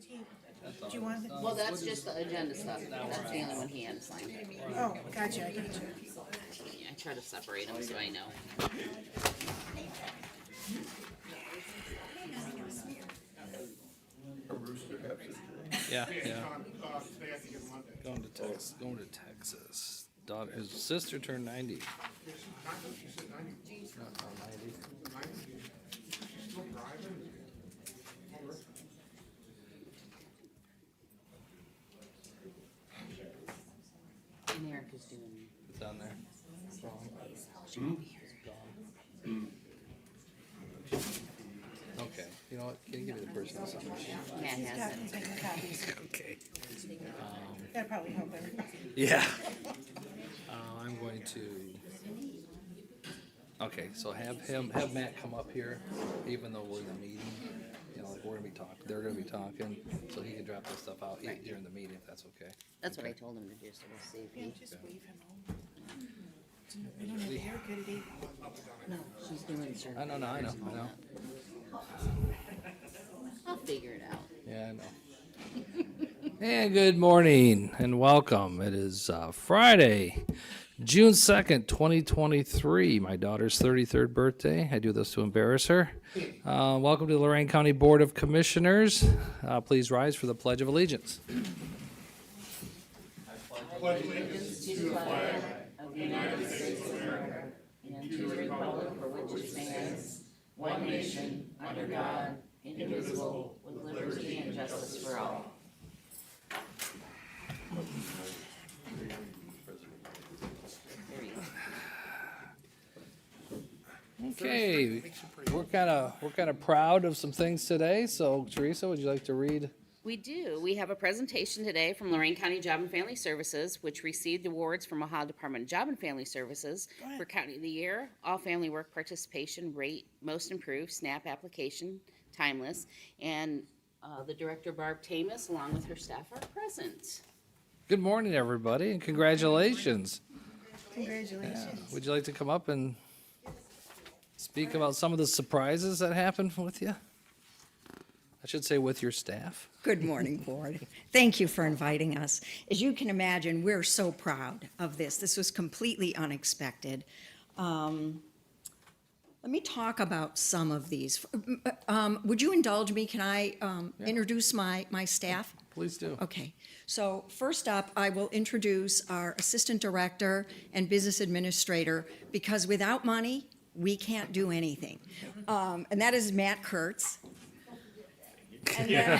Do you want? Well, that's just the agenda stuff. That's the only one he had to sign. Oh, gotcha, I gotcha. Yeah, I try to separate them so I know. Yeah, yeah. Going to Texas. His sister turned 90. No, 90. And Erica's doing. It's on there. It's wrong. It's gone. Okay. You know what? Can you give me the personal summation? Matt has Got it. these making copies. Okay. That'd probably help everybody. Yeah. I'm going to. Okay, so have Matt come up here, even though we're in the meeting. You know, like we're gonna be talking, they're gonna be talking, so he can drop this stuff out during the meeting, if that's okay. That's what I told him to do, so we'll see if Yeah, he. just wave him over. I don't have a haircut today. No, she's doing surgery. I know. I'll figure it out. Yeah, I know. And good morning and welcome. It is Friday, June 2nd, 2023. My daughter's 33rd birthday. I do this to embarrass her. Welcome to the Lorain County Board of Commissioners. Please rise for the Pledge of Allegiance. Pledge allegiance to the flag of the United States of America and to the republic for which it stands, one nation, under God, indivisible, with liberty and justice for all. There you go. Okay, we're kind of proud of some things today. So, Teresa, would you like to read? We do. We have a presentation today from Lorain County Job and Family Services, which received awards from Ohio Department of Job and Family Services for County of the Year, All Family Work Participation Rate, Most Improved, SNAP Application, Timeless, and the Director Barb Tamus, along with her staff, are present. Good morning, everybody, and congratulations. Congratulations. Would you like to come up and speak about some of the surprises that happened with you? I should say with your staff. Good morning, Board. Thank you for inviting us. As you can imagine, we're so proud of this. This was completely unexpected. Let me talk about some of these. Would you indulge me? Can I introduce my staff? Please do. Okay. So first up, I will introduce our Assistant Director and Business Administrator, because without money, we can't do anything. And that is Matt Kurtz. And then,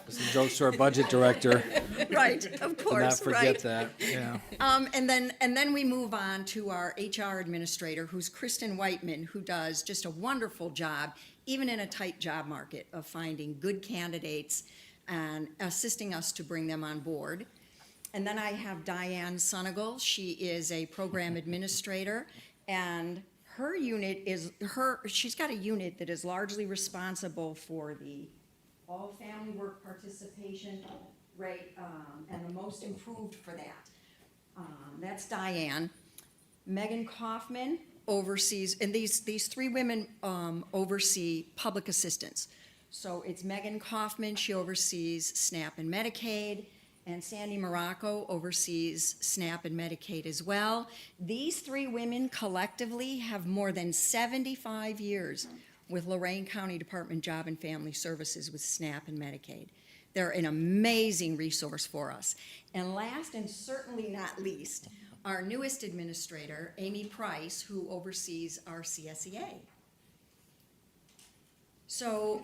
Some jokes to our budget director. right, of Do course, not forget right. that. Yeah. And then we move on to our HR administrator, who's Kristen Whiteman, who does just a wonderful job, even in a tight job market, of finding good candidates and assisting us to bring them on board. And then I have Diane Sunigal. She is a program administrator, and her unit she's got a unit that is largely responsible for the all family work participation rate, and the most improved for that. That's Diane. Megan Kaufman oversees, and these three women oversee public assistance. So it's Megan Kaufman, she oversees SNAP and Medicaid, and Sandy Morocco oversees SNAP and Medicaid as well. These three women collectively have more than 75 years with Lorain County Department of Job and Family Services with SNAP and Medicaid. They're an amazing resource for us. And last and certainly not least, our newest administrator, Amy Price, who oversees our CSEA. So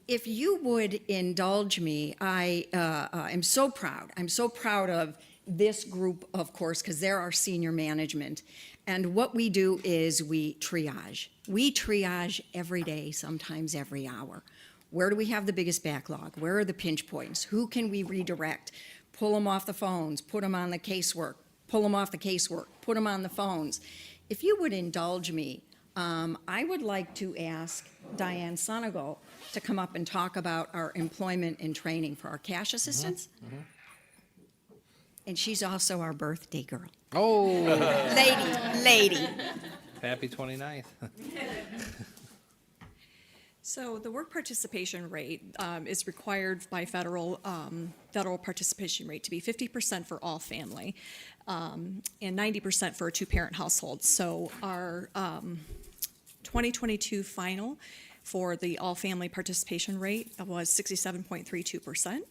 if you would indulge me, I am so proud. I'm so proud of this group, of course, because they're our senior management. And what we do is we triage. We triage every day, sometimes every hour. Where do we have the biggest backlog? Where are the pinch points? Who can we redirect? Pull them off the phones, put them on the casework, pull them off the casework, put them on the phones. If you would indulge me, I would like to ask Diane Sunigal to come up and talk about our employment and training for our cash assistants. And she's also our birthday girl. Oh, Lady. happy 29th. So the work participation rate is required by federal participation rate to be 50% for all family and 90% for a two-parent household. So our 2022 final for the all-family participation rate was 67.32%.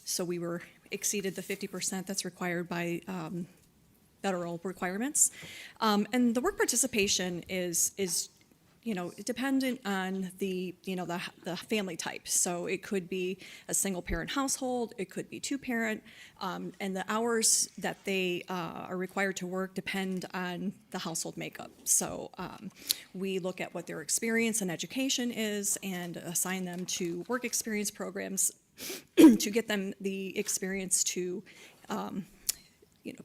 So we exceeded the 50% that's required by federal requirements. And the work participation is dependent on the family type. So it could be a single parent household, it could be two parent, and the hours that they are required to work depend on the household makeup. So we look at what their experience and education is and assign them to work experience programs to get them the experience to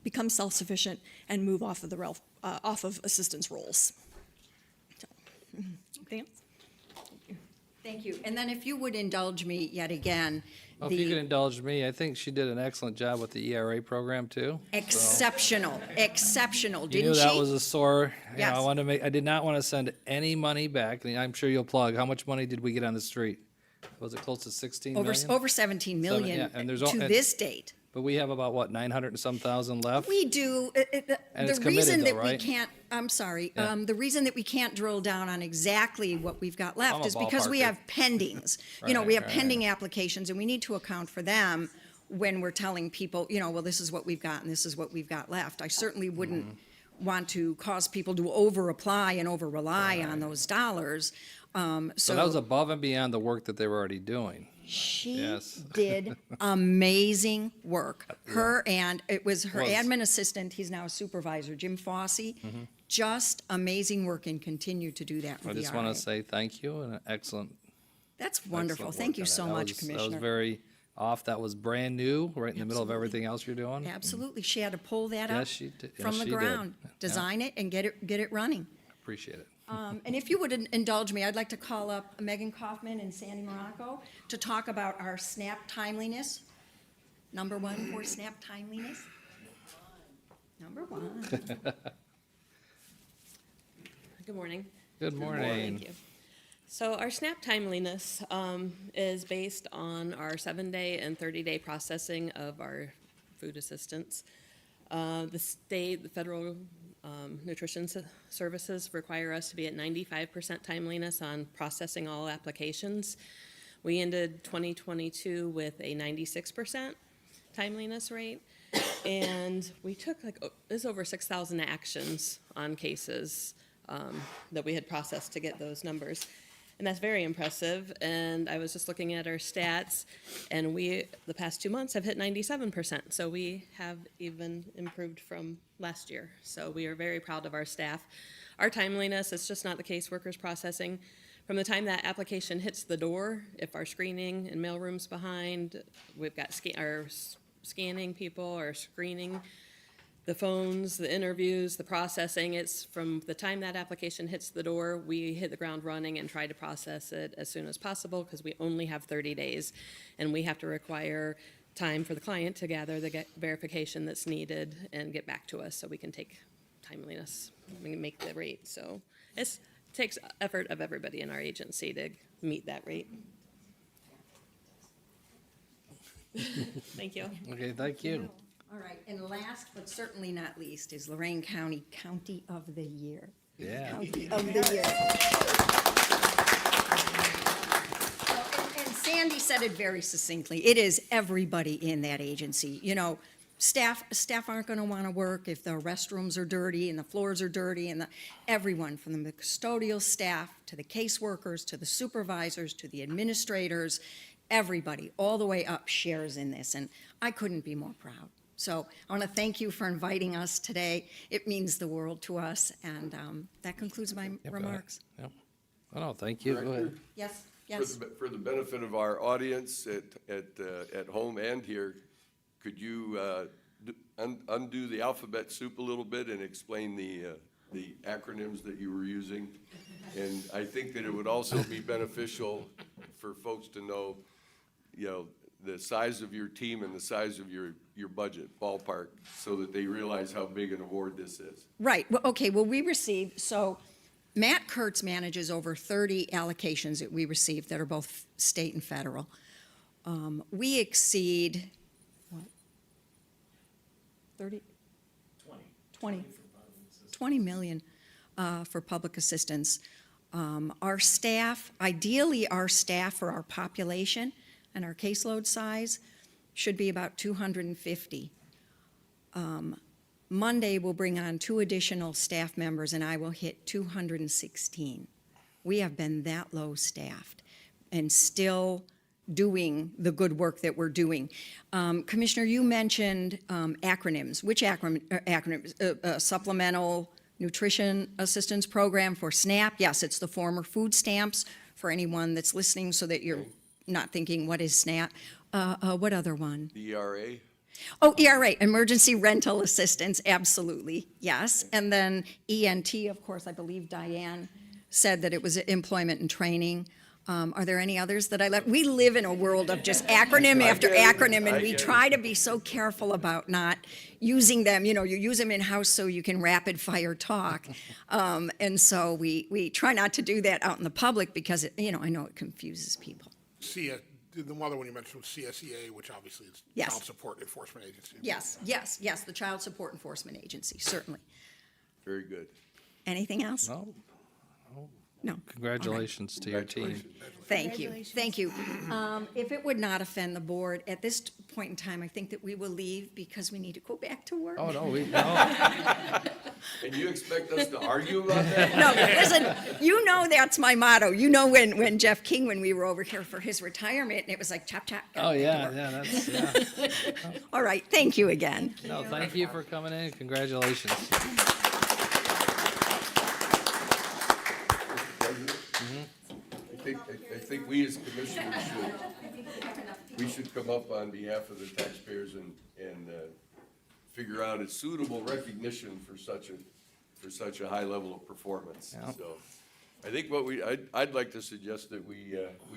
become self-sufficient and move off of assistance roles. Anything else? Thank you. And then if you would indulge me yet again, Well, if you could indulge me, I think she did an excellent job with the ERA program too. exceptional, You didn't knew she? that was a sore. Yes. I did not want to send any money back. And I'm sure you'll plug. How much money did we get on the street? Was it close to 16 million? Over 17 million yeah, and there's to and- this date. But we have about, what, 900 and some thousand left? We do. And The it's committed reason though, that we right? can't, I'm sorry, Yeah. the reason that we can't drill down on exactly what we've got I'm left a is because we ballparker. have pendings. We Right, have right. pending applications, and we need to account for them when we're telling people, well, this is what we've got and this is what we've got left. I certainly wouldn't Mm-hmm. want to cause people to over-apply and over-rely on those dollars. So that was above and beyond the work that they were already doing. She Yes. did amazing work. Her and it was her Was. admin assistant, he's now a supervisor, Jim Fossey. Just amazing work and continue to do that I with the just want RA. to say thank you and an excellent. That's wonderful. excellent Thank work you on so that. much, That was Commissioner. very off. That was brand new, right in the middle of Absolutely. everything else you're doing. Absolutely. She had to pull that Yes, up she did. Yes, from the she did. ground, Yeah. design it and get it running. Appreciate it. And if you would indulge me, I'd like to call up Megan Kaufman and Sandy Morocco to talk about our SNAP timeliness. Number one for SNAP timeliness. Number one. Good morning. Good morning. Thank you. So our SNAP timeliness is based on our 7-day and 30-day processing of our food assistance. The state, the federal nutrition services require us to be at 95% timeliness on processing all applications. We ended 2022 with a 96% timeliness rate, and we took there's over 6,000 actions on cases that we had processed to get those numbers. And that's very impressive. And I was just looking at our stats, and we, the past 2 months, have hit 97%. So we have even improved from last year. So we are very proud of our staff. Our timeliness, it's just not the caseworkers processing. From the time that application hits the door, if our screening and mailroom's behind, we've got our scanning people, our screening, the phones, the interviews, the processing, it's from the time that application hits the door, we hit the ground running and try to process it as soon as possible because we only have 30 days. And we have to require time for the client to gather the verification that's needed and get back to us so we can take timeliness, we can make the rate. So it takes effort of everybody in our agency to meet that rate. Thank you. Okay, thank you. All right, and last but certainly not least is Lorain County County of the Year. Yeah. County of the Year. And Sandy said it very succinctly. It is everybody in that agency. Staff aren't going to want to work if the restrooms are dirty and the floors are dirty, and everyone from the custodial staff to the caseworkers to the supervisors to the administrators, everybody all the way up shares in this, and I couldn't be more proud. So I want to thank you for inviting us today. It means the world to us, and that concludes my remarks. Yep. Oh, no, thank you. Go ahead. Yes, yes. For the benefit of our audience at home and here, could you undo the alphabet soup a little bit and explain the acronyms that you were using? And I think that it would also be beneficial for folks to know, the size of your team and the size of your budget, ballpark, so that they realize how big an award this is. Right, well, okay, well, we received, so Matt Kurtz manages over 30 allocations that we receive that are both state and federal. We exceed, what? 30? 20 million for public assistance. Our staff, ideally our staff for our population and our caseload size should be about 250. Monday, we'll bring on 2 additional staff members, and I will hit 216. We have been that low staffed and still doing the good work that we're doing. Commissioner, you mentioned acronyms. Which acronyms? Supplemental Nutrition Assistance Program for SNAP. Yes, it's the former food stamps for anyone that's listening so that you're not thinking, what is SNAP? What other one? The ERA? Oh, ERA, Emergency Rental Assistance, absolutely, yes. And then ENT, of course, I believe Diane said that it was employment and training. Are there any others that I left? We live in a world of just acronym after acronym, and we try to be so careful about not using them. You use them in-house so you can rapid fire talk. And so we try not to do that out in the public because, I know it confuses people. The other one you mentioned was CSEA, which obviously is Yes. Child Support Enforcement Agency. Yes, the Child Support Enforcement Agency, certainly. Very good. Anything else? No, No. congratulations to your team. Thank you. If it would not offend the board, at this point in time, I think that we will leave because we need to go back to work. Oh, no, And you expect us to argue about that? No, listen, that's my motto. When Jeff King, when we were over here for his retirement, and it was like chop, chop. Oh, yeah, yeah. All right, thank you again. No, thank you for coming in. Congratulations. I think we as commissioners should come up on behalf of the taxpayers and figure out a suitable recognition for such a high level of performance. Yeah. So I think I'd like to suggest that we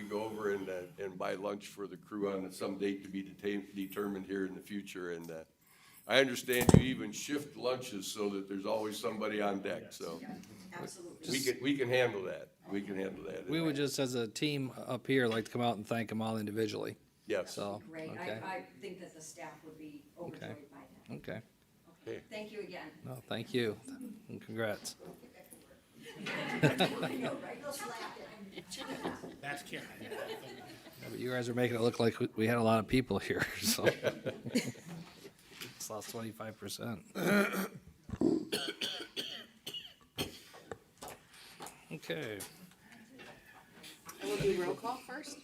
go over and buy lunch for the crew on some date to be determined here in the future. And I understand you even shift lunches so that there's always somebody on deck, so. Absolutely. We can handle that. We can handle that. We would just, as a team up here, like to come out and thank them all individually. Yes. So, Great. okay, I think that the staff would be overjoyed by that. okay. Okay. Thank you again. No, thank you, and congrats. That's Karen. Yeah, but you guys are making it look like we had a lot of people here, so. It's lost 25%. Okay. We'll do roll call first.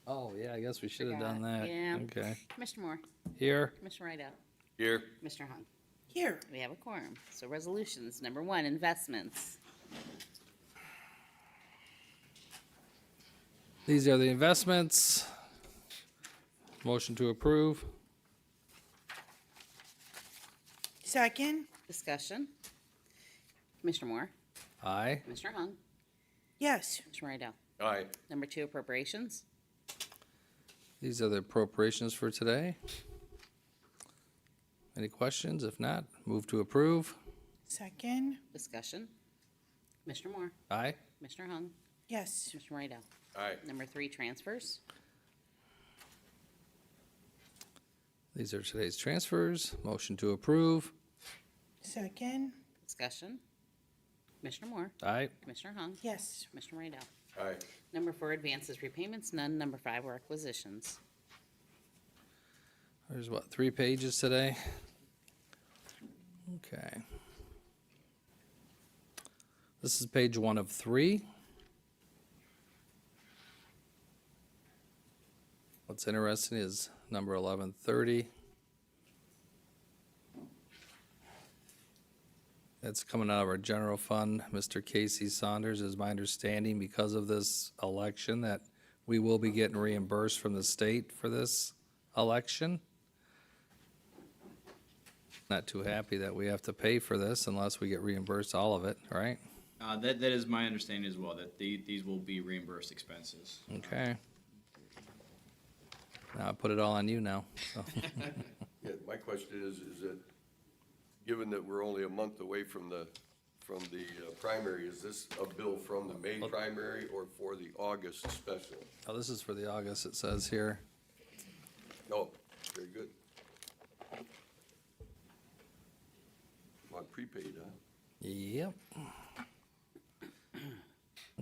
Oh, yeah, I guess we should have done Forgot. that. Yeah. Okay. Commissioner Moore, Here, Commissioner Rideout, Here. Commissioner Hung. Here. We have a quorum. So resolutions, number 1, investments. these are the investments. Motion to approve. Second. Discussion. Commissioner Moore, Aye. Commissioner Hung, Yes. Commissioner Rideout. Aye. Number 2, appropriations. These are the appropriations for today. Any questions? If not, move to approve. Second. Discussion. Commissioner Moore, Aye. Commissioner Hung, Yes. Commissioner Rideout. Aye. Number 3, transfers. These are today's transfers. Motion to approve. Second. Discussion. Commissioner Moore, Aye. Commissioner Hung, Yes. Commissioner Rideout. Aye. Number 4, advances, repayments, none. Number 5, requisitions. There's what, 3 pages today? Okay. This is page 1 of 3. What's interesting is number 1130. It's coming out of our general fund. Mr. Casey Saunders, is my understanding, because of this election, that we will be getting reimbursed from the state for this election. Not too happy that we have to pay for this unless we get reimbursed all of it, right? That is my understanding as well, that these will be reimbursed expenses. Okay. Now I put it all on you now, so. Yeah, my question is that, given that we're only a month away from the from the primary. Is this a bill from the May primary or for the August special? Oh, this is for the August, it says here. Oh, very good. On prepaid, huh? Yep.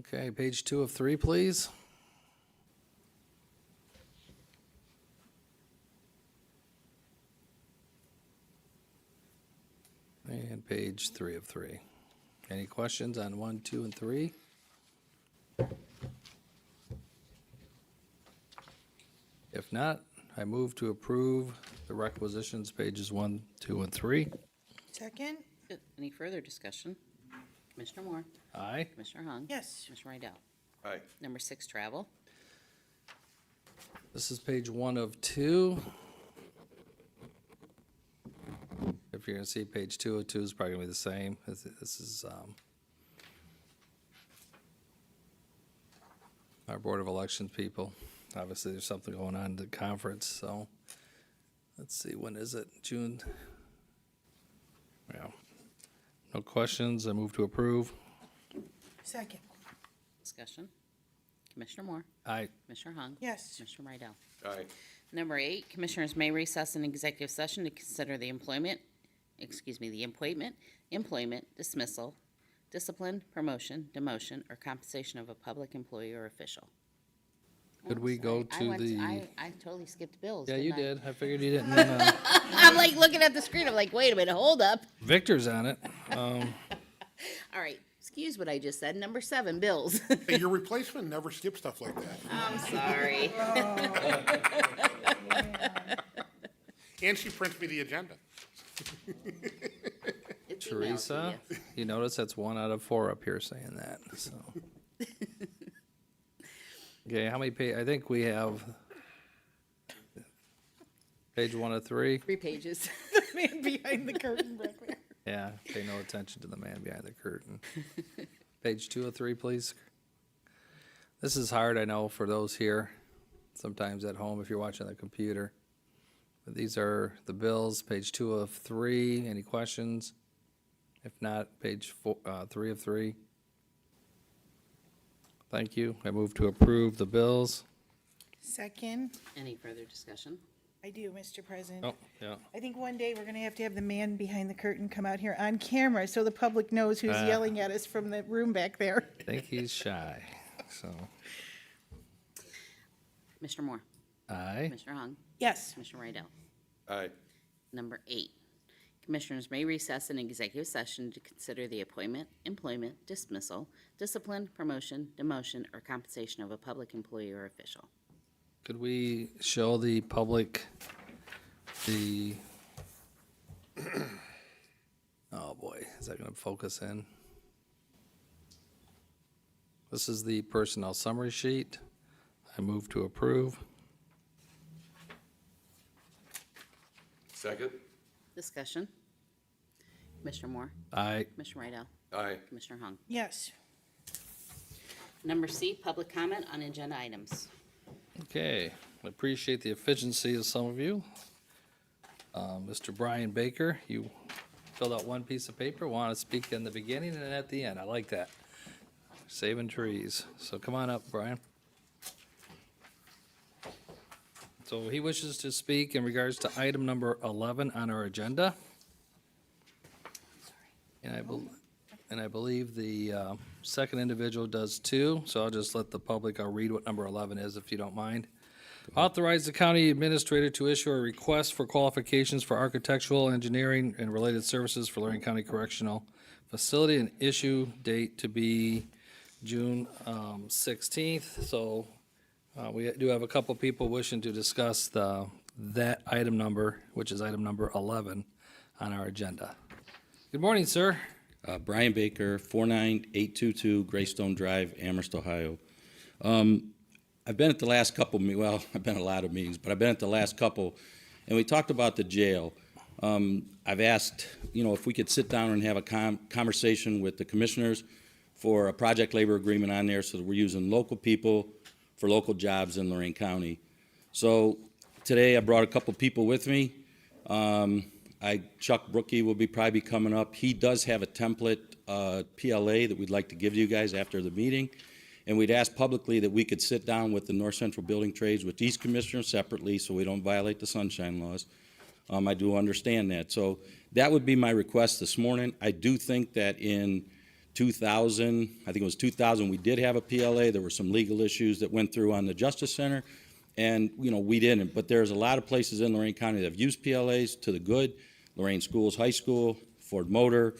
Okay, page 2 of 3, please. And page 3 of 3. Any questions on 1, 2, and 3? If not, I move to approve the requisitions, pages 1, 2, and 3. Second? Good. Any further discussion? Commissioner Moore? Aye. Commissioner Hung? Yes. Commissioner Rydell? Aye. Number 6, travel. This is page 1 of 2. If you're gonna see page 2 of 2 is probably gonna be the same. This is, our Board of Elections people. Obviously, there's something going on at the conference, so let's see, when is it? June? Yeah. No questions, I move to approve. Second? Discussion. Commissioner Moore? Aye. Commissioner Hung? Yes. Commissioner Rydell? Aye. Number 8, commissioners may recess an executive session to consider the appointment, dismissal, discipline, promotion, demotion, or compensation of a public employee or official. Could Oh, we go sorry. to the? I totally skipped bills. Yeah, didn't you I? did. I figured you didn't. I'm like looking at the screen. I'm like, wait a minute, hold up. Victor's on it. All right, excuse what I just said. Number 7, bills. Hey, your replacement never skips stuff like that. I'm sorry. And she prints me the agenda. It's emailed to Teresa, you. you notice that's 1 out of 4 up here saying that, so. Okay, how many I think we have page 1 of 3. 3 pages. Man behind the curtain back there. Yeah, pay no attention to the man behind the curtain. Page 2 of 3, please. This is hard, I know, for those here, sometimes at home if you're watching the computer. But these are the bills, page 2 of 3. Any questions? If not, page 3 of 3. Thank you. I move to approve the bills. Second? Any further discussion? I do, Mr. President. Oh, yeah. I think one day we're gonna have to have the man behind the curtain come out here on camera so the public knows who's yelling at us from the room back there. I think he's shy, so. Commissioner Moore? Aye. Commissioner Hung? Yes. Commissioner Rydell? Aye. Number 8, commissioners may recess an executive session to consider the appointment, employment, dismissal, discipline, promotion, demotion, or compensation of a public employee or official. Could we show the public the, oh boy, is that gonna focus in? This is the personnel summary sheet. I move to approve. Second? Discussion. Commissioner Moore? Aye. Commissioner Rydell? Aye. Commissioner Hung? Yes. Number C, public comment on agenda items. Okay, I appreciate the efficiency of some of you. Mr. Brian Baker, you filled out 1 piece of paper, want to speak in the beginning and at the end. I like that. Saving trees. So come on up, Brian. So he wishes to speak in regards to item number 11 on our agenda. And I believe the second individual does too, so I'll just let the public, I'll read what number 11 is if you don't mind. Authorize the county administrator to issue a request for qualifications for architectural, engineering, and related services for Lorain County Correctional Facility, and issue date to be June 16th. So we do have a couple people wishing to discuss that item number, which is item number 11 on our agenda. Good morning, sir. Brian Baker, 49822 Greystone Drive, Amherst, Ohio. I've been at the last couple, well, I've been at a lot of meetings, but I've been at the last couple, and we talked about the jail. I've asked, if we could sit down and have a conversation with the commissioners for a project labor agreement on there so that we're using local people for local jobs in Lorain County. So today I brought a couple people with me. I Chuck Brookie will be probably coming up. He does have a template PLA that we'd like to give to you guys after the meeting. And we'd ask publicly that we could sit down with the North Central Building Trades, with each commissioner separately, so we don't violate the sunshine laws. I do understand that. So that would be my request this morning. I do think that in 2000, I think it was 2000, we did have a PLA. There were some legal issues that went through on the Justice Center. And, you know, we didn't. But there's a lot of places in Lorain County that have used PLAs to the good. Lorain Schools High School, Ford Motor,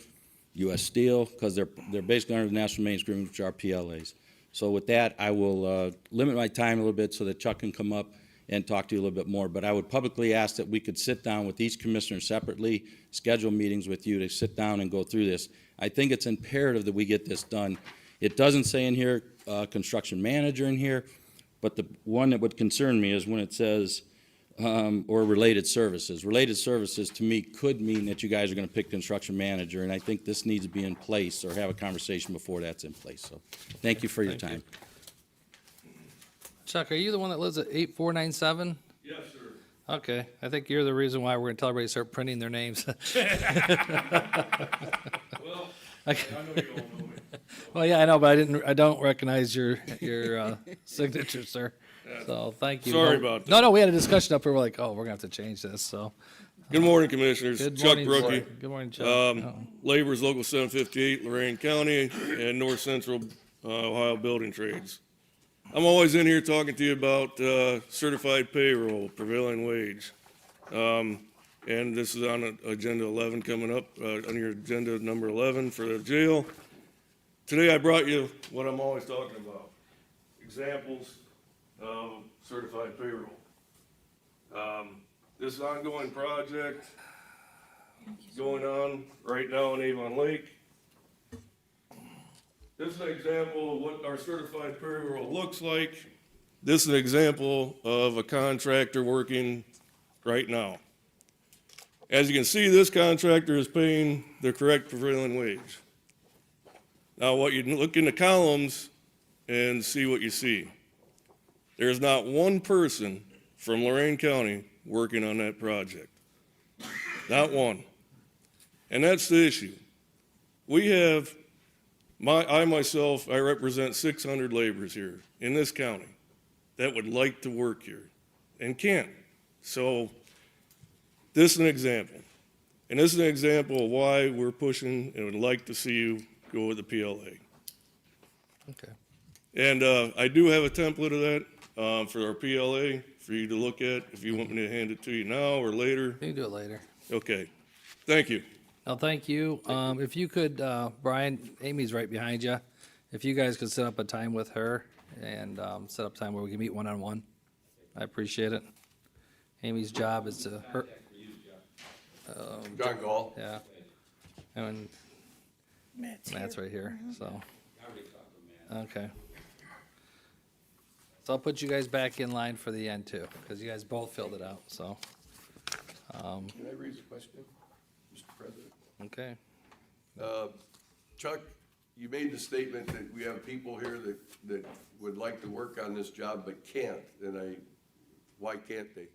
U.S. Steel, because they're basically under the National Maintenance Agreement, which are PLAs. So with that, I will limit my time a little bit so that Chuck can come up and talk to you a little bit more. But I would publicly ask that we could sit down with each commissioner separately, schedule meetings with you to sit down and go through this. I think it's imperative that we get this done. It doesn't say in here, construction manager in here, but the one that would concern me is when it says, or related services. Related services, to me, could mean that you guys are gonna pick construction manager, and I think this needs to be in place, or have a conversation before that's in place. So, thank you for your time. Chuck, are you the one that lives at 8497? Yes, sir. Okay, I think you're the reason why we're gonna tell everybody to start printing their names. Well, Okay. I know you all know me. Well, yeah, I know, but I don't recognize your signature, sir. So, thank you. Sorry about that. No, we had a discussion up here, we're like, oh, we're gonna have to change this, so. Good morning, Commissioners. Good Chuck morning, Brookie. sir. Good morning, Chuck. Labor's Local 758, Lorain County, and North Central Ohio Building Trades. I'm always in here talking to you about certified payroll, prevailing wage. And this is on Agenda 11 coming up, on your agenda number 11 for the jail. Today I brought you what I'm always talking about, examples of certified payroll. This ongoing project going on right now in Avon Lake. This is an example of what our certified payroll looks like. This is an example of a contractor working right now. As you can see, this contractor is paying the correct prevailing wage. Now, what you look in the columns and see what you see. There's not one person from Lorain County working on that project. Not one. And that's the issue. We have, I myself represent 600 laborers here in this county that would like to work here and can't. So this is an example. And this is an example of why we're pushing and would like to see you go with the PLA. Okay. And I do have a template of that for our PLA for you to look at if you want me to hand it to you now or later. You can do it later. Okay. Thank you. No, thank you. If you could, Brian, Amy's right behind you. If you guys could set up a time with her and set up time where we can meet one-on-one, I appreciate it. Amy's job is to, John Gall. yeah. And Matt's right here, so. Okay. So I'll put you guys back in line for the end too, because you guys both filled it out, so. Can I raise a question, Mr. President? Okay. Chuck, you made the statement that we have people here that would like to work on this job but can't, and why can't they?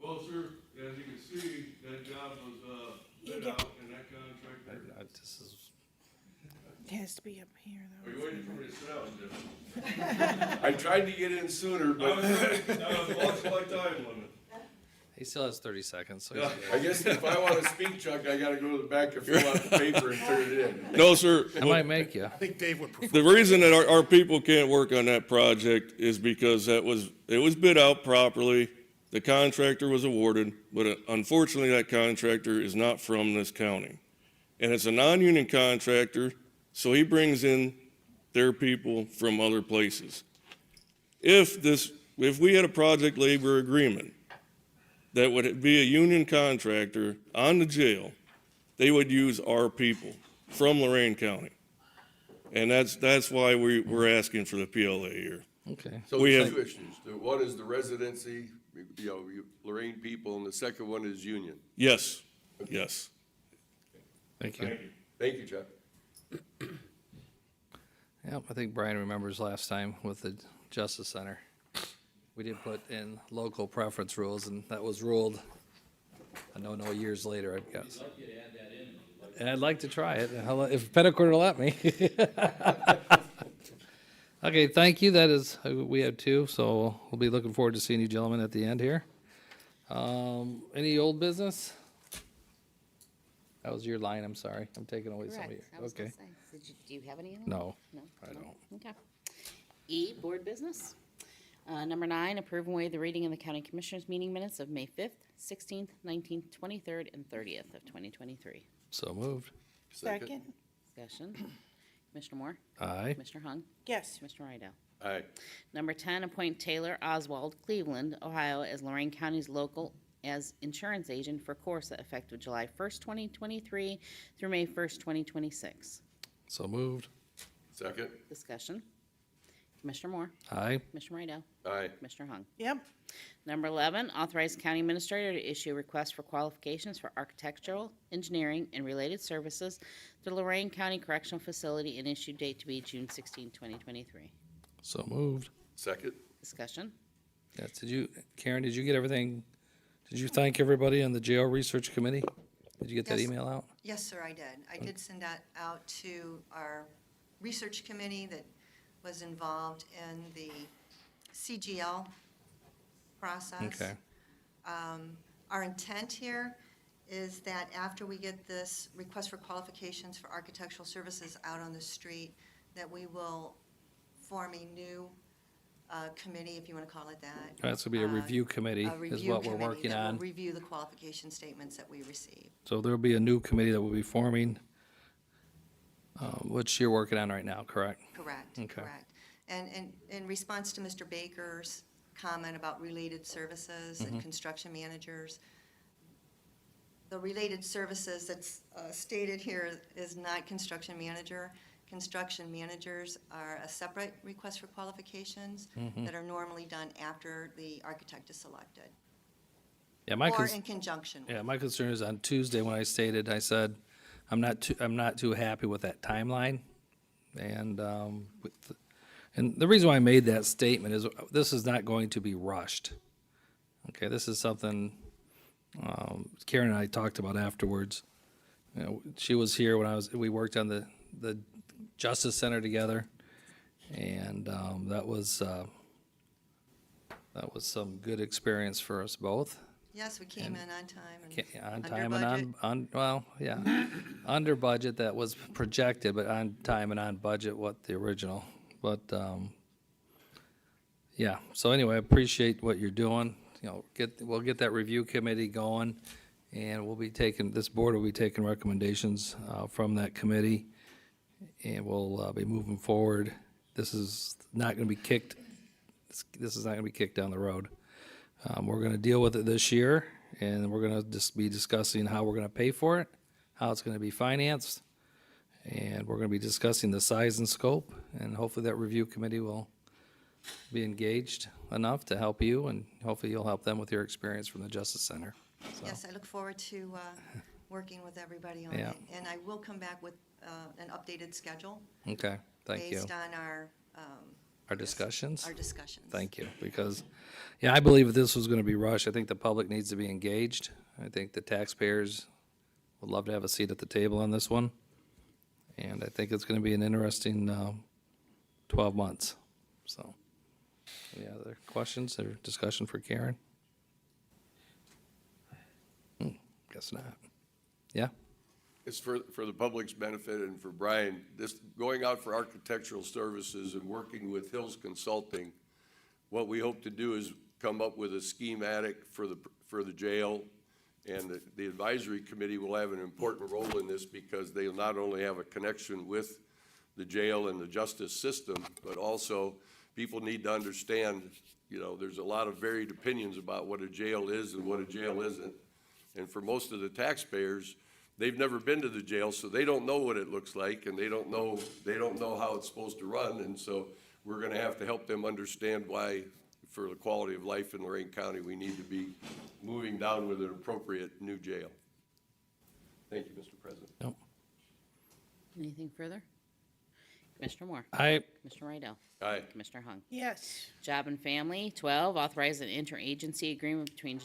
Well, sir, as you can see, that job was bid out and that contractor. This is, It has to be up here, Are though. you waiting for me to sit down, Jim? I tried to get in sooner, I but was watching my time limit. he still has 30 seconds, so. Yeah. I guess if I want to speak, Chuck, I gotta go to the back and fill out the paper and turn it in. No, sir. I might make you. I think Dave would prefer. The reason that our people can't work on that project is because it was bid out properly. The contractor was awarded, but unfortunately that contractor is not from this county. And it's a non-union contractor, so he brings in their people from other places. If we had a project labor agreement that would be a union contractor on the jail, they would use our people from Lorain County. And that's why we're asking for the PLA here. Okay. So We there's have- two issues. One is the residency, Lorain people, and the second one is union. Yes, yes. Thank you. Thank you, Chuck. Yep, I think Brian remembers last time with the Justice Center. We did put in local preference rules, and that was ruled No years later, I guess. And I'd like to try it, if Petticoat will let me. Okay, thank you. That is, we have two, so we'll be looking forward to seeing you gentlemen at the end here. Any old business? That was your line, I'm sorry. I'm taking away some of Correct. your, I was gonna okay. say, do you have any? No, No? I No? don't. Okay. E, board business. Number 9, approve and waive the reading in the county commissioners meeting minutes of May 5th, 16th, 19th, 23rd, and 30th of 2023. So moved. Second, Discussion. Commissioner Moore? Aye. Commissioner Hung? yes. Commissioner Rydell? Aye. Number 10, appoint Taylor Oswald, Cleveland, Ohio, as Lorain County's local as insurance agent for Corsa effective July 1st, 2023 through May 1st, 2026. So moved. Second. Discussion. Commissioner Moore? Aye. Commissioner Rydell? Aye. Commissioner Hung? Yep, Number 11, authorize county administrator to issue a request for qualifications for architectural, engineering, and related services to Lorain County Correctional Facility and issue date to be June 16, 2023. So moved. Second. Discussion. Yes, Karen, did you get everything? Did you thank everybody on the jail research committee? Did you get that Yes. email out? Yes, sir, I did. I did send that out to our research committee that was involved in the CGL process. Okay. Our intent here is that after we get this request for qualifications for architectural services out on the street, that we will form a new committee, if you want to call it that. That's gonna be a review committee A is review what we're committee working that will on. review the qualification statements that we receive. So there'll be a new committee that we'll be forming, which you're working on right now, correct? Correct, Okay. correct. And in response to Mr. Baker's comment about related services and construction managers, the related services that's stated here is not construction manager. Construction managers are a separate request for qualifications that are normally done after the architect is selected, Yeah, my or in conjunction with. Yeah, my concern is on Tuesday when I said, I'm not too happy with that timeline. And, and the reason why I made that statement is this is not going to be rushed. Okay, this is something, Karen and I talked about afterwards. You know, she was here when we worked on the Justice Center together. And, that was some good experience for us both. Yes, we came in on time and On under time budget. and well, yeah, under budget that was projected, but on time and on budget what the original, but, yeah, so anyway, I appreciate what you're doing, you know, we'll get that review committee going, and this board will be taking recommendations, from that committee, and we'll, be moving forward. This is not gonna be kicked down the road. We're going to deal with it this year, and we're going to just be discussing how we're going to pay for it, how it's going to be financed, and we're going to be discussing the size and scope, and hopefully that review committee will be engaged enough to help you, and hopefully you'll help them with your experience from the Justice Center. So, Yes, I look forward to working with everybody on Yeah. it. And I will come back with an updated schedule okay, thank you. based on our Discussions? our discussions. Thank you, because, yeah, I believe if this was going to be rushed, I think the public needs to be engaged. I think the taxpayers would love to have a seat at the table on this one. And I think it's going to be an interesting 12 months. So, any other questions or discussion for Karen? Guess not. Yeah? It's for the public's benefit and for Brian, this, going out for architectural services and working with Hills Consulting, what we hope to do is come up with a schematic for the jail, and the advisory committee will have an important role in this because they'll not only have a connection with the jail and the justice system, but also people need to understand, you know, there's a lot of varied opinions about what a jail is and what a jail isn't. And for most of the taxpayers, they've never been to the jail, so they don't know what it looks like, and they don't know how it's supposed to run, and so we're gonna have to help them understand why, for the quality of life in Lorain County, we need to be moving down with an appropriate new jail. Thank you, Mr. President. No. Anything further? Commissioner Moore? I, Commissioner Rydell? Aye. Commissioner Hung? Yes, Job and Family, 12, authorize an interagency agreement between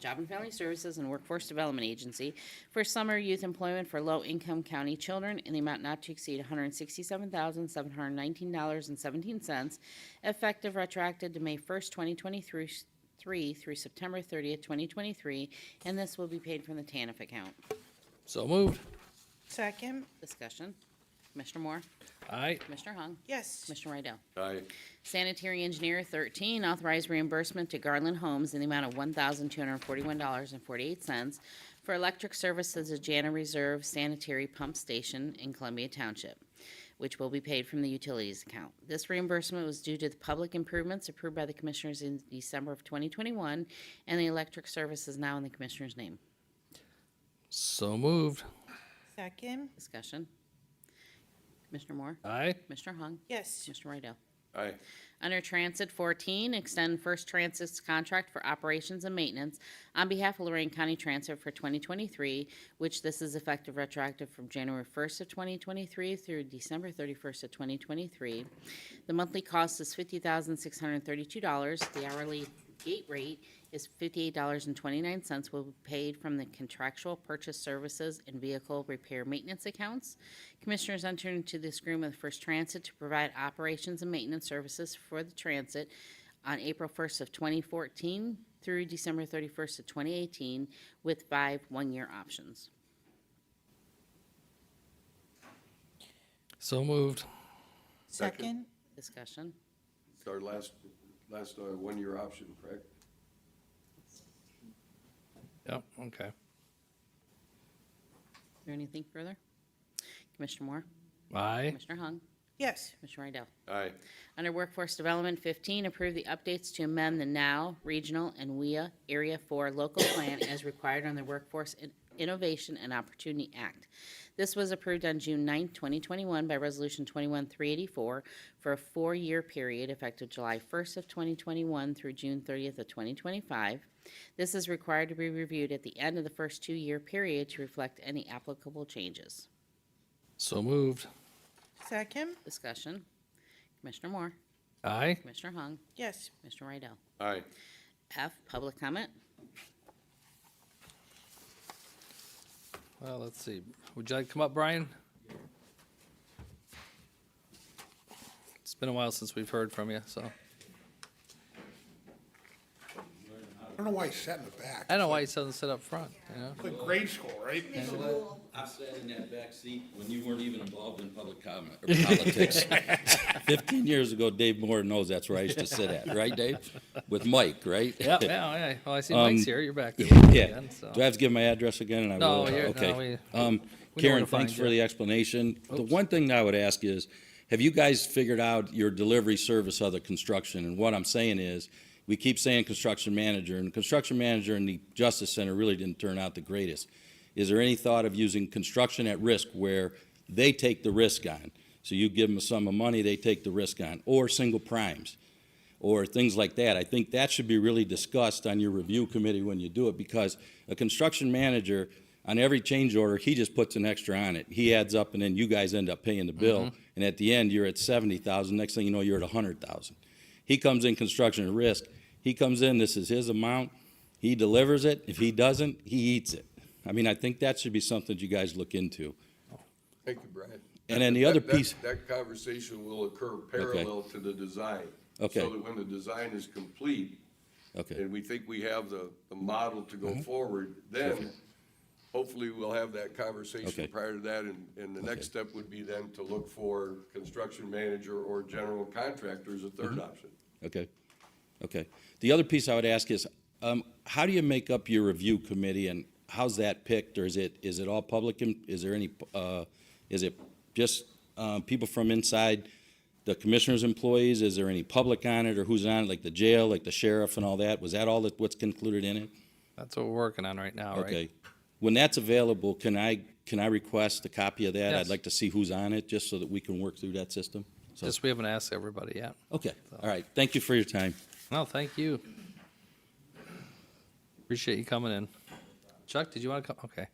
Job and Family Services and Workforce Development Agency for summer youth employment for low-income county children in the amount not to exceed $167,719.17, effective retroactive to May 1st, 2023 through September 30th, 2023, and this will be paid from the TANF account. So moved. Second, Discussion. Commissioner Moore? Aye. Commissioner Hung? yes. Commissioner Rydell? Aye. Sanitary Engineer 13, authorized reimbursement to Garland Homes in the amount of $1,241.48 for electric services at Jana Reserve Sanitary Pump Station in Columbia Township, which will be paid from the utilities account. This reimbursement was due to the public improvements approved by the Commissioners in December of 2021, and the electric service is now in the Commissioner's name. So moved. Second, Discussion. Commissioner Moore? Aye. Commissioner Hung? yes. Commissioner Rydell? Aye. Under Transit 14, extend First Transit's contract for operations and maintenance on behalf of Lorain County Transit for 2023, which this is effective retroactive from January 1st of 2023 through December 31st of 2023. The monthly cost is $50,632. The hourly gate rate is $58.29, will be paid from the contractual purchase services and vehicle repair maintenance accounts. Commissioners entered into this agreement with First Transit to provide operations and maintenance services for the transit on April 1st of 2014 through December 31st of 2018 with 5 one-year options. So moved. Second, Discussion. It's our last one-year option, correct? Yep, okay. Is there anything further? Commissioner Moore? Aye. Commissioner Hung? yes. Commissioner Rydell? Aye. Under Workforce Development 15, approve the updates to amend the NOW Regional and WIA Area 4 local plan as required on the Workforce Innovation and Opportunity Act. This was approved on June 9, 2021 by Resolution 21-384 for a 4-year period effective July 1st of 2021 through June 30th of 2025. This is required to be reviewed at the end of the first 2-year period to reflect any applicable changes. So moved. Second, Discussion. Commissioner Moore? Aye. Commissioner Hung? yes. Commissioner Rydell? Aye. F, public comment. Well, let's see. Would you like to come up, Brian? It's been a while since we've heard from you, so. I don't know why he sat in the back. I don't know why he doesn't sit up front, you know? It's like grade school, right? I sat in that back seat when you weren't even involved in public comment or politics. 15 years ago, Dave Moore knows that's where I used to sit at, right, Dave? With Mike, right? Yeah. Well, I see Mike's here. You're back there Yeah. again, so. Do I have to give my address again? And I No, will? you're- Okay. no, we know Karen, where to thanks find for you. the explanation. The one thing that I would ask is, have you guys figured out your delivery service of the construction? And what I'm saying is, we keep saying construction manager, and the construction manager in the Justice Center really didn't turn out the greatest. Is there any thought of using construction at risk where they take the risk on? So you give them a sum of money, they take the risk on, or single primes, or things like that. I think that should be really discussed on your review committee when you do it, because a construction manager, on every change order, he just puts an extra on it. He adds up, and then you guys end up paying the bill, and at the end, you're at 70,000, next thing you know, you're at 100,000. He comes in construction at risk, he comes in, this is his amount, he delivers it, if he doesn't, he eats it. I mean, I think that should be something you guys look into. Thank you, Brian. And then the other That- piece- That conversation will occur parallel to the design. Okay. So that when the design is complete, Okay, and we think we have the model to Mm-hmm. go forward, then hopefully we'll have that conversation Okay. prior to that, and the next step would be then to look for construction manager or general contractor as a third option. okay, okay. The other piece I would ask is, how do you make up your review committee, and how's that picked, or is it all public? Is there any, is it just people from inside the commissioner's employees? Is there any public on it, or who's on it, like the jail, like the sheriff and all that? Was that all what's concluded in it? That's what we're working on right now, right? Okay. When that's available, can I request a copy of that? Yes. I'd like to see who's on it, just so that we can work through that system. So, Just we haven't asked everybody yet. okay, all right. Thank you for your time. No, thank you. Appreciate you coming in. Chuck, did you want to come? Okay.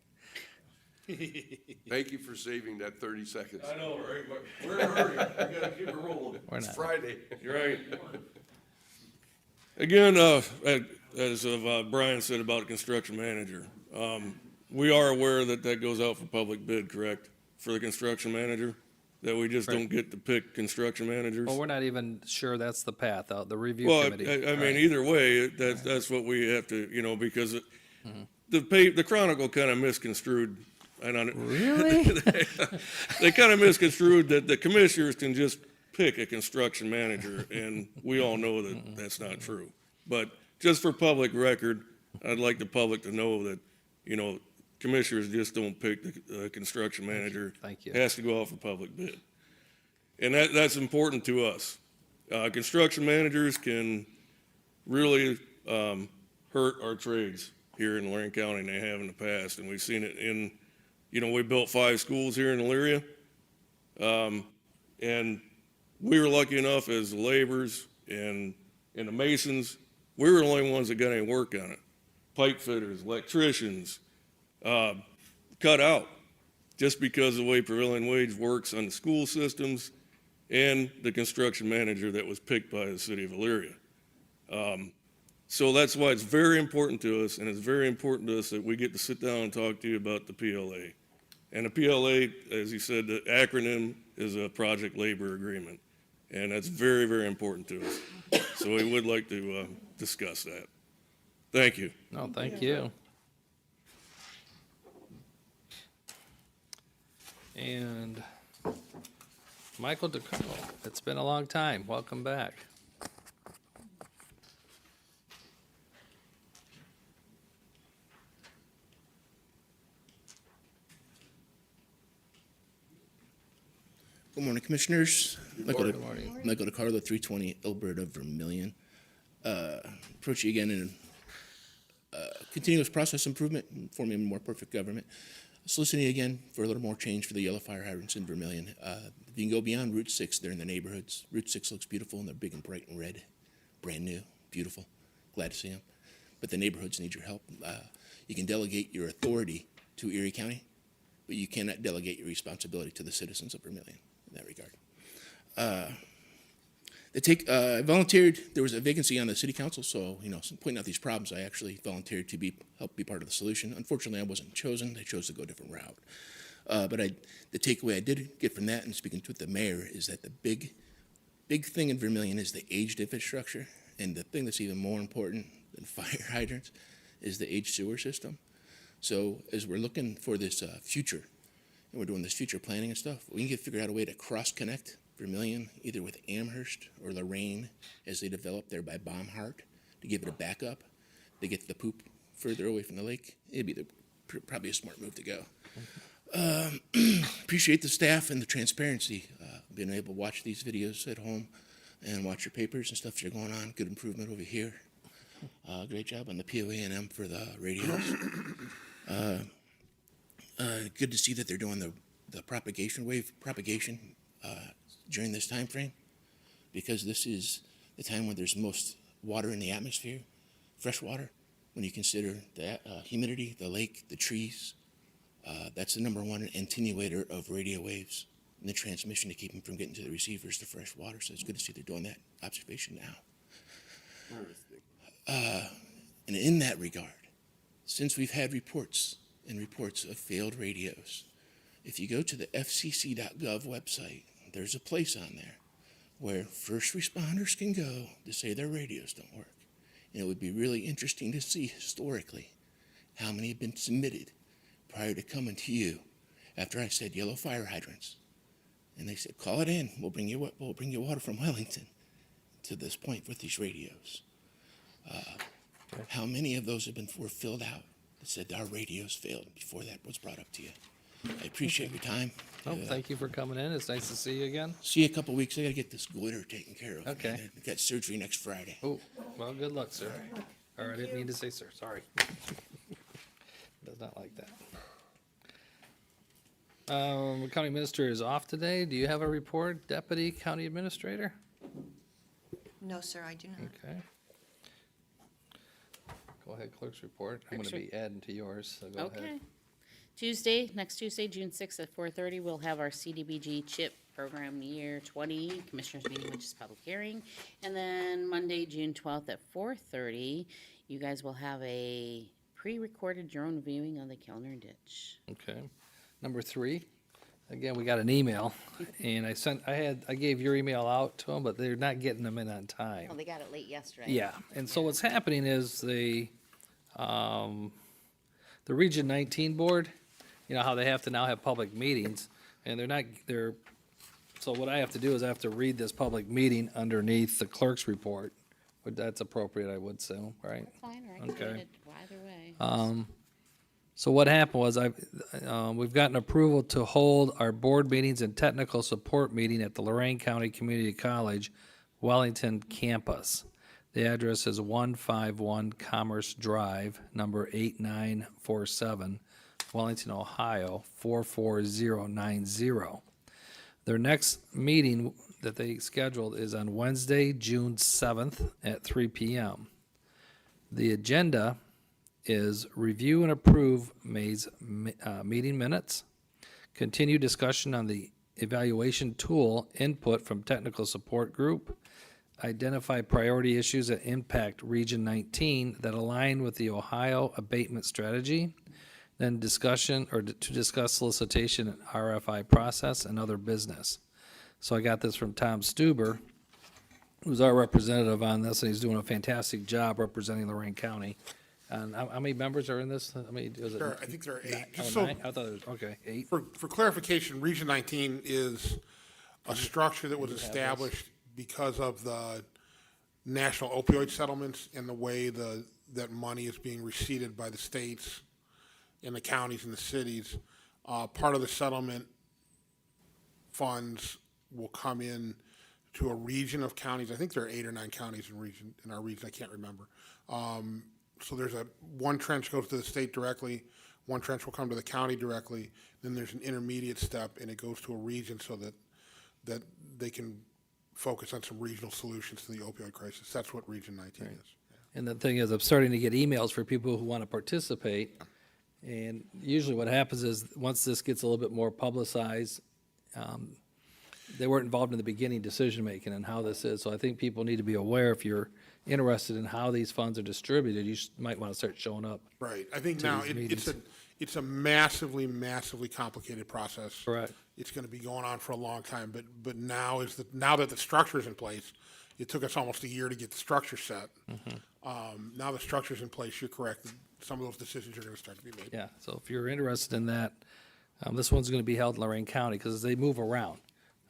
Thank you for saving that 30 seconds. I know, right? But we're in a hurry. We gotta keep it rolling. We're It's not. Friday. You're right. Again, as of Brian said about construction manager. We are aware that that goes out for public bid, correct? For the construction manager? That we just don't get to pick construction managers? Well, we're not even sure that's the path, the review Well, committee. I mean, Right. either way, that's what we have to, you know, because the Chronicle kind of misconstrued. I don't. Really? They kind of misconstrued that the commissioners can just pick a construction manager, and we all know that that's not true. But just for public record, I'd like the public to know that, you know, commissioners just don't pick the construction manager. Thank you. It has to go out for public bid. And that's important to us. Construction managers can really hurt our trades here in Lorain County, and they have in the past. And we've seen it in, you know, we built 5 schools here in Elyria. And we were lucky enough as the laborers and the masons, we were the only ones that got any work on it. Pipe fitters, electricians, cut out just because of the way prevailing wage works on the school systems and the construction manager that was picked by the city of Elyria. So that's why it's very important to us, and it's very important to us that we get to sit down and talk to you about the PLA. And the PLA, as you said, the acronym is a project labor agreement, and that's very, very important to us. So we would like to discuss that. Thank you. No, thank you. And Michael DeCarlo, it's been a long time. Welcome back. Good morning, Commissioners. Michael Good morning. DeCarlo, 320 Alberta Vermilion. Approach you again in continuous process improvement, forming a more perfect government. Soliciting again for a little more change for the yellow fire hydrants in Vermilion. If you can go beyond Route 6, they're in the neighborhoods. Route 6 looks beautiful, and they're big and bright and red. Brand new, beautiful. Glad to see them. But the neighborhoods need your help. You can delegate your authority to Erie County, but you cannot delegate your responsibility to the citizens of Vermilion in that regard. I volunteered. There was a vacancy on the city council, so pointing out these problems, I actually volunteered to help be part of the solution. Unfortunately, I wasn't chosen. They chose to go a different route. But the takeaway I did get from that, and speaking to the mayor, is that the big thing in Vermilion is the aged infrastructure, and the thing that's even more important than fire hydrants is the aged sewer system. So as we're looking for this future, and we're doing this future planning and stuff, we can get figured out a way to cross-connect Vermilion, either with Amherst or Lorain, as they develop there by Baumhart, to give it a backup, to get the poop further away from the lake. It'd be probably a smart move to go. Appreciate the staff and the transparency, being able to watch these videos at home and watch your papers and stuff that are going on. Good improvement over here. Great job on the POA&M for the radios. Good to see that they're doing the wave propagation during this time frame, because this is the time when there's most water in the atmosphere, fresh water, when you consider the humidity, the lake, the trees. That's the number one attenuator of radio waves and the transmission to keep them from getting to the receivers, the fresh water. So it's good to see they're doing that observation now. And in that regard, since we've had reports of failed radios, if you go to the fcc.gov website, there's a place on there where first responders can go to say their radios don't work. And it would be really interesting to see historically how many have been submitted prior to coming to you after I said yellow fire hydrants. And they said, call it in, we'll bring you water from Wellington to this point with these radios. How many of those were filled out that said our radios failed before that was brought up to you? I appreciate your time. Oh, thank you for coming in. It's nice to see you again. See you in a couple of weeks. I gotta get this glitter taken care of. Okay. Man. I got surgery next Friday. Oh, well, good luck, sir. Or I didn't mean to say sir, sorry. Does not like that. The county administrator is off today. Do you have a report, Deputy County Administrator? No, sir, I do not. Okay. Go ahead, clerk's report. I'm Clerk's gonna be adding to yours, so go ahead. Okay. Tuesday, next Tuesday, June 6th at 4:30, we'll have our CDBG CHIP Program Year 20 Commissioners Meeting, which is public hearing. And then Monday, June 12th at 4:30, you guys will have a pre-recorded drone viewing on the Kellner Ditch. Okay. Number 3, again, we got an email, and I gave your email out to them, but they're not getting them in on time. Oh, they got it late yesterday. Yeah, and so what's happening is the Region 19 board, you know how they have to now have public meetings, and so what I have to do is I have to read this public meeting underneath the clerk's report, but that's appropriate, I would assume, right? That's fine, or I can Okay. read it either way. So what happened was we've gotten approval to hold our board meetings and technical support meeting at the Lorain County Community College, Wellington campus. The address is 151 Commerce Drive, number 8947, Wellington, Ohio, 44090. Their next meeting that they scheduled is on Wednesday, June 7th at 3 p.m. The agenda is review and approve May's meeting minutes, continue discussion on the evaluation tool input from technical support group, identify priority issues that impact Region 19 that align with the Ohio abatement strategy, then to discuss solicitation and RFI process and other business. So I got this from Tom Stuber, who's our representative on this, and he's doing a fantastic job representing Lorain County. And how many members are in this? I mean, is it? I think there are 8. Oh, Just so, 9? I thought there was, okay, 8. for clarification, Region 19 is a structure that was established because of the national opioid settlements and the way that money is being receipted by the states and the counties and the cities. Part of the settlement funds will come in to a region of counties. I think there are 8 or 9 counties in our region. I can't remember. So there's one tranche goes to the state directly, one tranche will come to the county directly, then there's an intermediate step, and it goes to a region so that they can focus on some regional solutions to the opioid crisis. That's what Region 19 is. And the thing is, I'm starting to get emails for people who want to participate. And usually what happens is, once this gets a little bit more publicized, they weren't involved in the beginning decision-making and how this is. So I think people need to be aware, if you're interested in how these funds are distributed, you might want to start showing up. Right. I think to now these meetings. it's a massively, massively complicated process. Correct. It's going to be going on for a long time, but now that the structure is in place, it took us almost a year to get the structure set. Now the structure's in place, you're correct. Some of those decisions are going to start to be made. Yeah, so if you're interested in that, this one's going to be held in Lorain County because they move around.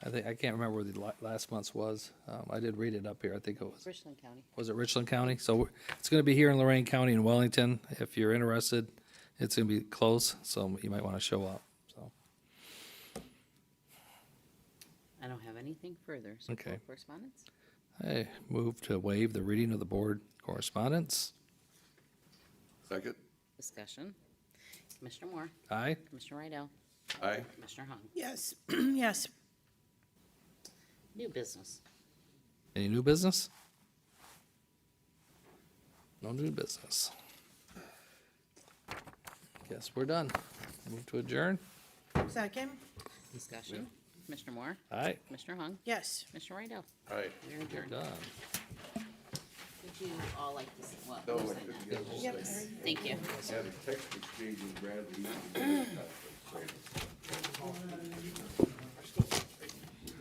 I can't remember where the last month's was. I did read it up here. I think it was. Richland County. Was it Richland County? So it's going to be here in Lorain County in Wellington. If you're interested, it's going to be close, so you might want to show up. So I don't have anything further. So Okay. board correspondence? I move to waive the reading of the board correspondence. Second? Discussion. Commissioner Moore? Aye. Commissioner Rydell? Aye. Commissioner Hung? Yes, yes. New business. Any new business? No new business. Guess we're done. Move to adjourn. Second? Discussion. Commissioner Moore? Aye. Commissioner Hung? Yes. Commissioner Rydell? Aye. We are adjourned. Done. Would you all like to, what? No, who's I saying couldn't that? get it. Yep. Thank you. Had a text exchange with Bradley.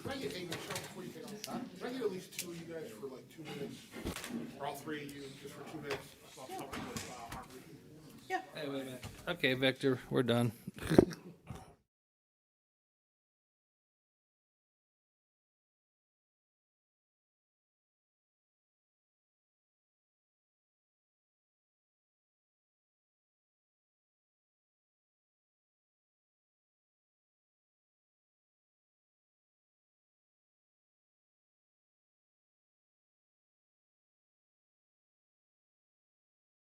Can I get Michelle, before you take off? Can I get at least 2 of you guys for like 2 minutes? Or all 3 of you just for 2 minutes? I'll help you with, Mark. Yeah. Hey, wait a minute. Okay, Victor, we're done.